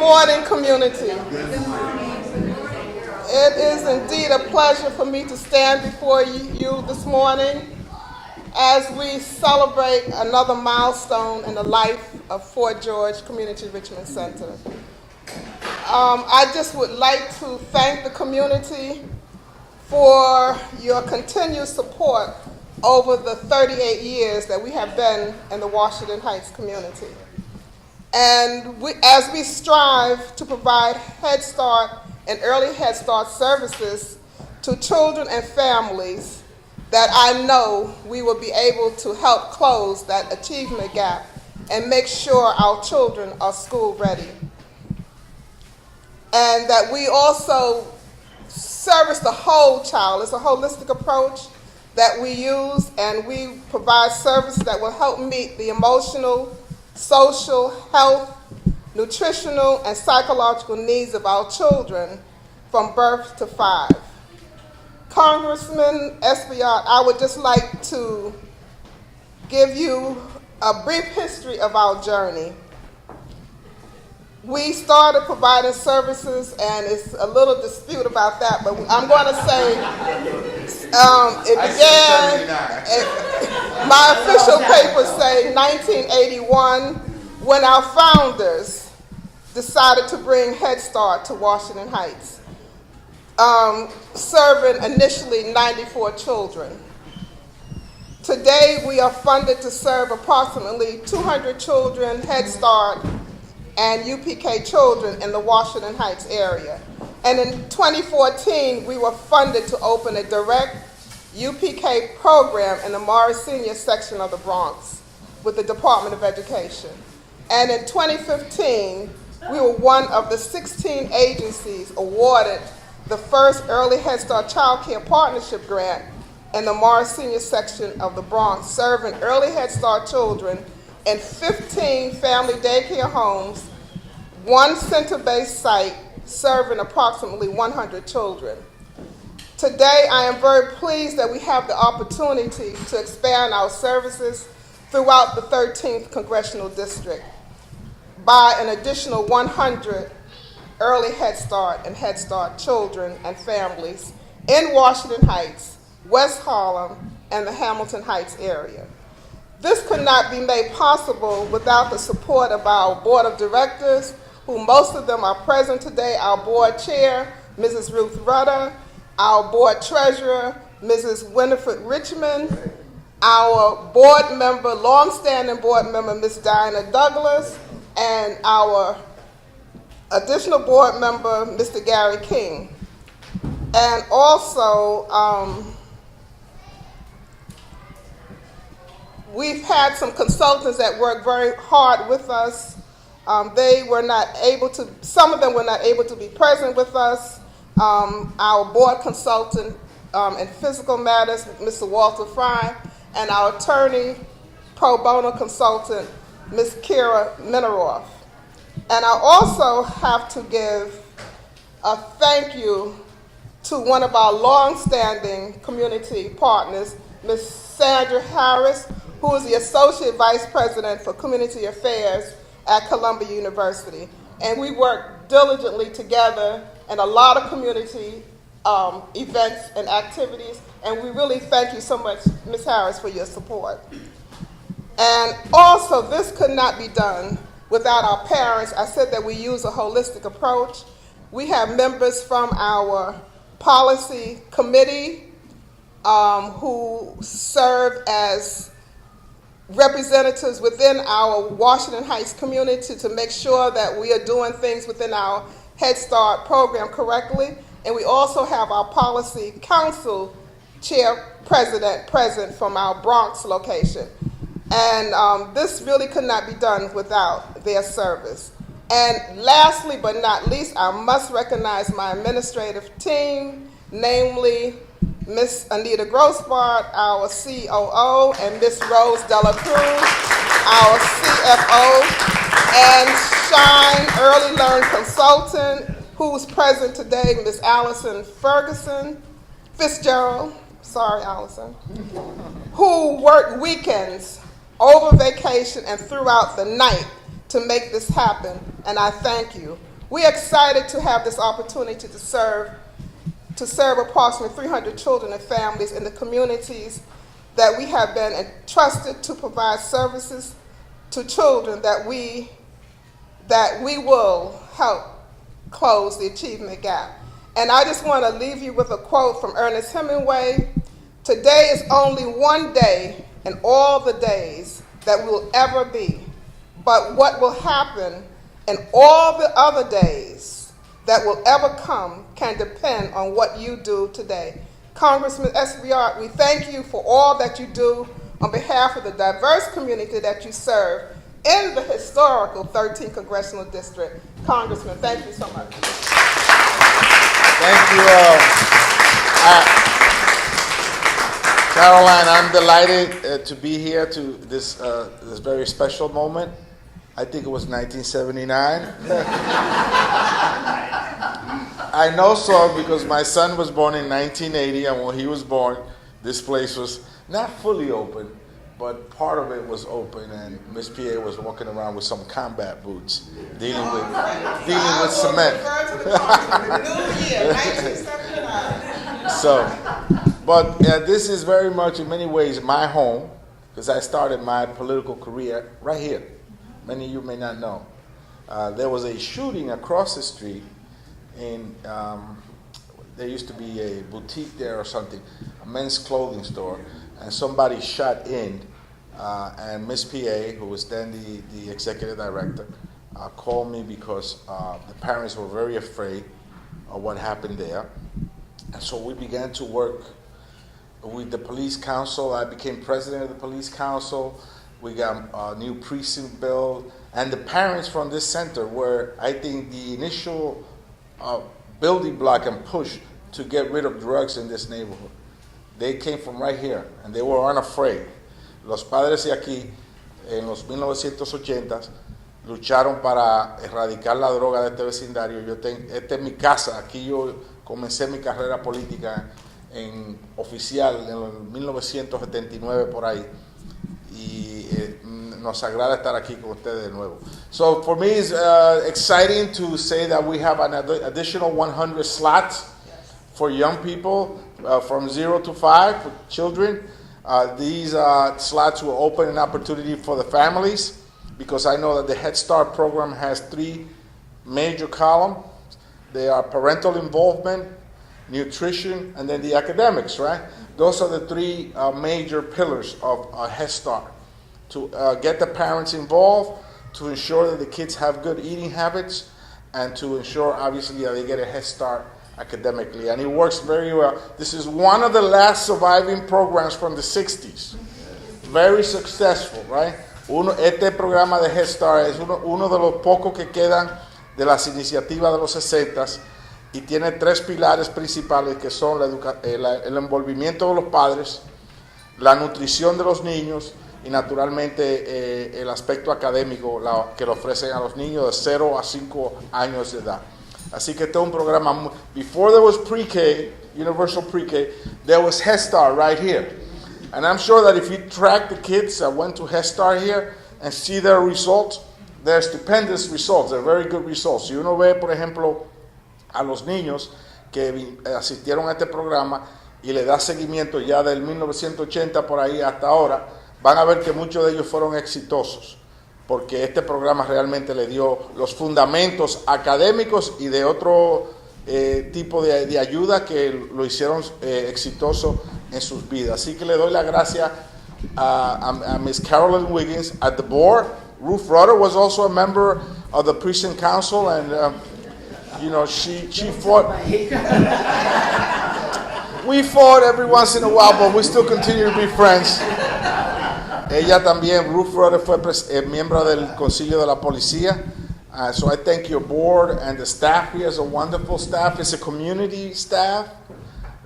morning, community. It is indeed a pleasure for me to stand before you this morning as we celebrate another milestone in the life of Fort George Community Enrichment Center. I just would like to thank the community for your continued support over the 38 years that we have been in the Washington Heights community. And as we strive to provide Head Start and early Head Start services to children and families, that I know we will be able to help close that achievement gap and make sure our children are school ready. And that we also service the whole child. It's a holistic approach that we use, and we provide services that will help meet the emotional, social, health, nutritional, and psychological needs of our children from birth to 5. Congressman Espaillat, I would just like to give you a brief history of our journey. We started providing services, and it's a little dispute about that, but I'm going to say it began, my official papers say 1981, when our founders decided to bring Head Start to Washington Heights, serving initially 94 children. Today, we are funded to serve approximately 200 children, Head Start, and UPK children in the Washington Heights area. And in 2014, we were funded to open a direct UPK program in the Morris Senior section of the Bronx with the Department of Education. And in 2015, we were one of the 16 agencies awarded the first Early Head Start Child Care Partnership Grant in the Morris Senior section of the Bronx, serving early Head Start children in 15 family daycare homes, one center-based site serving approximately 100 children. Today, I am very pleased that we have the opportunity to expand our services throughout the 13th Congressional District by an additional 100 early Head Start and Head Start children and families in Washington Heights, West Harlem, and the Hamilton Heights area. This could not be made possible without the support of our board of directors, who most of them are present today, our board chair, Mrs. Ruth Rudder, our board treasurer, Mrs. Winifred Richmond, our board member, longstanding board member, Ms. Diana Douglas, and our additional board member, Mr. Gary King. And also, we've had some consultants that work very hard with us. Some of them were not able to be present with us. Our board consultant in physical matters, Mr. Walter Fry, and our attorney pro bono consultant, Ms. Kira Mineroff. And I also have to give a thank you to one of our long-standing community partners, Ms. Sandra Harris, who is the Associate Vice President for Community Affairs at Columbia University. And we work diligently together in a lot of community events and activities, and we really thank you so much, Ms. Harris, for your support. And also, this could not be done without our parents. I said that we use a holistic approach. We have members from our policy committee who serve as representatives within our Washington Heights community to make sure that we are doing things within our Head Start program correctly. And we also have our policy council chair president present from our Bronx location. And this really could not be done without their service. And lastly but not least, I must recognize my administrative team, namely Miss Anita Grossbart, our COO, and Miss Rose Dela Cruz, our CFO, and Shine Early Learn Consultant, who's present today, Miss Allison Fitzgerald, sorry, Allison, who worked weekends over vacation and throughout the night to make this happen, and I thank you. We're excited to have this opportunity to serve approximately 300 children and families in the communities that we have been entrusted to provide services to children that we will help close the achievement gap. And I just want to leave you with a quote from Ernest Hemingway. Today is only one day in all the days that will ever be. But what will happen in all the other days that will ever come can depend on what you do today. Congressman Espaillat, we thank you for all that you do on behalf of the diverse community that you serve in the historical 13th Congressional District. Congressman, thank you so much. Thank you. Caroline, I'm delighted to be here to this very special moment. I think it was 1979. I know so because my son was born in 1980, and when he was born, this place was not fully open, but part of it was open, and Miss PA was walking around with some combat boots, dealing with cement. So, but this is very much, in many ways, my home, because I started my political career right here. Many of you may not know. There was a shooting across the street in, there used to be a boutique there or something, a men's clothing store, and somebody shot in, and Miss PA, who was then the executive director, called me because the parents were very afraid of what happened there. And so we began to work with the police council. I became president of the police council. We got a new precinct built, and the parents from this center were, I think, the initial building block and push to get rid of drugs in this neighborhood. They came from right here, and they were unafraid. Los padres de aquí, en los 1980s, lucharon para erradicar la droga de este vecindario. Esta es mi casa. Aquí yo comencé mi carrera política en oficial en el 1979 por ahí. Y nos agrada estar aquí con ustedes de nuevo. So for me, it's exciting to say that we have an additional 100 slots for young people from 0 to 5 for children. These slots will open an opportunity for the families, because I know that the Head Start program has 3 major columns. They are parental involvement, nutrition, and then the academics, right? Those are the 3 major pillars of Head Start. To get the parents involved, to ensure that the kids have good eating habits, and to ensure, obviously, that they get a Head Start academically. And it works very well. This is one of the last surviving programs from the 60s. Very successful, right? Este programa de Head Start es uno de los pocos que quedan de las iniciativas de los 60s, y tiene 3 pilares principales, que son el envolvimiento de los padres, la nutrición de los niños y naturalmente el aspecto académico que le ofrecen a los niños de 0 a 5 años de edad. Así que este es un programa. Before there was pre-K, universal pre-K, there was Head Start right here. And I'm sure that if you track the kids that went to Head Start here and see their results, they're stupendous results. They're very good results. Si uno ve, por ejemplo, a los niños que asistieron a este programa y le da seguimiento ya del 1980 por ahí hasta ahora, van a ver que muchos de ellos fueron exitosos, porque este programa realmente le dio los fundamentos académicos y de otro tipo de ayuda que lo hicieron exitoso en sus vidas. Así que le doy la gracia a Miss Carolyn Wiggins at the board. Ruth Rudder was also a member of the precinct council, and you know, she fought. We fought every once in a while, but we still continue to be friends. Ella también, Ruth Rudder, fue miembro del Concilio de la Policía. So I thank your board and the staff here. Is a wonderful staff. It's a community staff.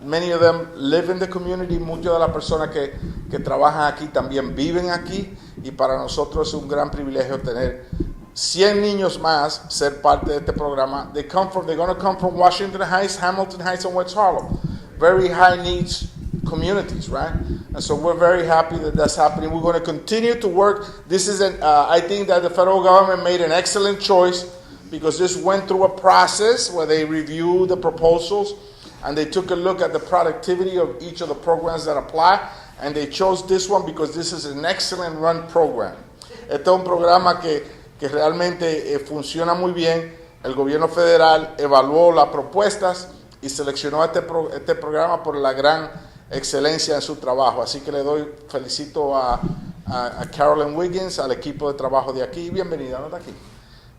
Many of them live in the community. Muchas de las personas que trabajan aquí también viven aquí. Y para nosotros es un gran privilegio tener 100 niños más ser parte de este programa. They're going to come from Washington Heights, Hamilton Heights, and West Harlem. Very high needs communities, right? And so we're very happy that that's happening. We're going to continue to work. This is I think that the federal government made an excellent choice because this went through a process where they reviewed the proposals and they took a look at the productivity of each of the programs that apply, and they chose this one because this is an excellent run program. Este es un programa que realmente funciona muy bien. El gobierno federal evaluó las propuestas y seleccionó este programa por la gran excelencia en su trabajo. Así que felicito a Carolyn Wiggins, al equipo de trabajo de aquí. Bienvenida, ¿no está aquí?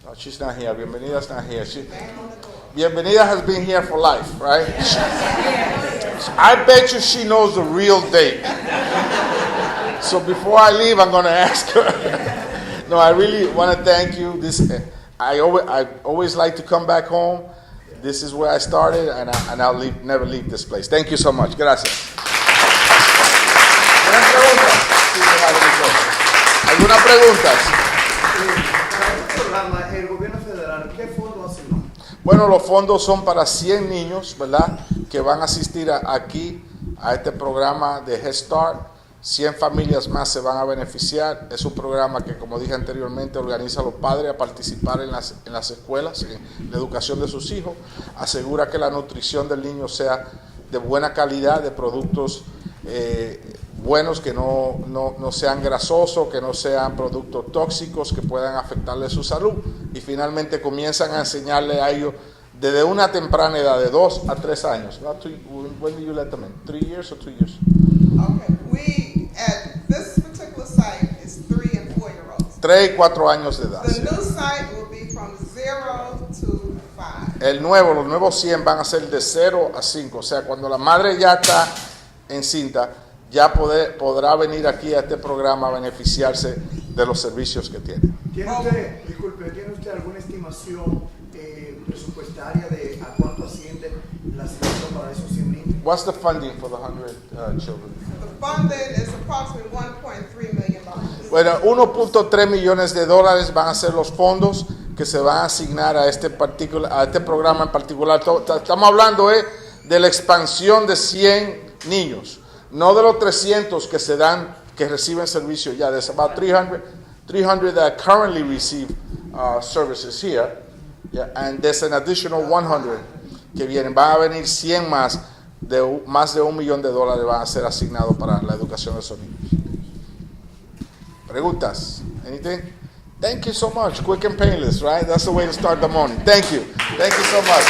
No, she's not here. Bienvenida's not here. Bienvenida has been here for life, right? I bet you she knows the real date. So before I leave, I'm going to ask her. No, I really want to thank you. I always like to come back home. This is where I started, and I'll never leave this place. Thank you so much. Gracias. ¿Algunas preguntas? Para este programa, el gobierno federal, ¿qué fondos asignó? Bueno, los fondos son para 100 niños, ¿verdad?, que van a asistir aquí a este programa de Head Start. 100 familias más se van a beneficiar. Es un programa que, como dije anteriormente, organiza a los padres a participar en las escuelas, en la educación de sus hijos. Asegura que la nutrición del niño sea de buena calidad, de productos buenos, que no sean grasosos, que no sean productos tóxicos que puedan afectarle su salud. Y finalmente comienzan a enseñarle a ellos desde una temprana edad, de 2 a 3 años. When do you let them in? 3 years or 2 years? Okay, we, at this particular site, is 3 and 4-year-olds. 3 y 4 años de edad. The Sí. new site will be from 0 to 5. Los nuevos 100 van a ser de 0 a 5. O sea, cuando la madre ya está encinta, ya podrá venir aquí a este programa a beneficiarse de los servicios que tiene. ¿Tiene usted alguna estimación presupuestaria de a cuánto asciende la asignación para esos 100 niños? What's the funding for the 100 children? The funding is approximately $1.3 million. Bueno, 1.3 millones de dólares van a ser los fondos que se van a asignar a este programa en particular. Estamos hablando de la expansión de 100 niños, no de los 300 que reciben servicios ya. There's about 300 that currently receive services here, yeah, and there's an additional 100 que vienen. Van a venir 100 más de $1 millón van a ser asignados para la educación de esos niños. ¿Preguntas? Anything? Thank you so much. Quick and painless, right? That's the way to start the morning. Thank you. Thank you so much.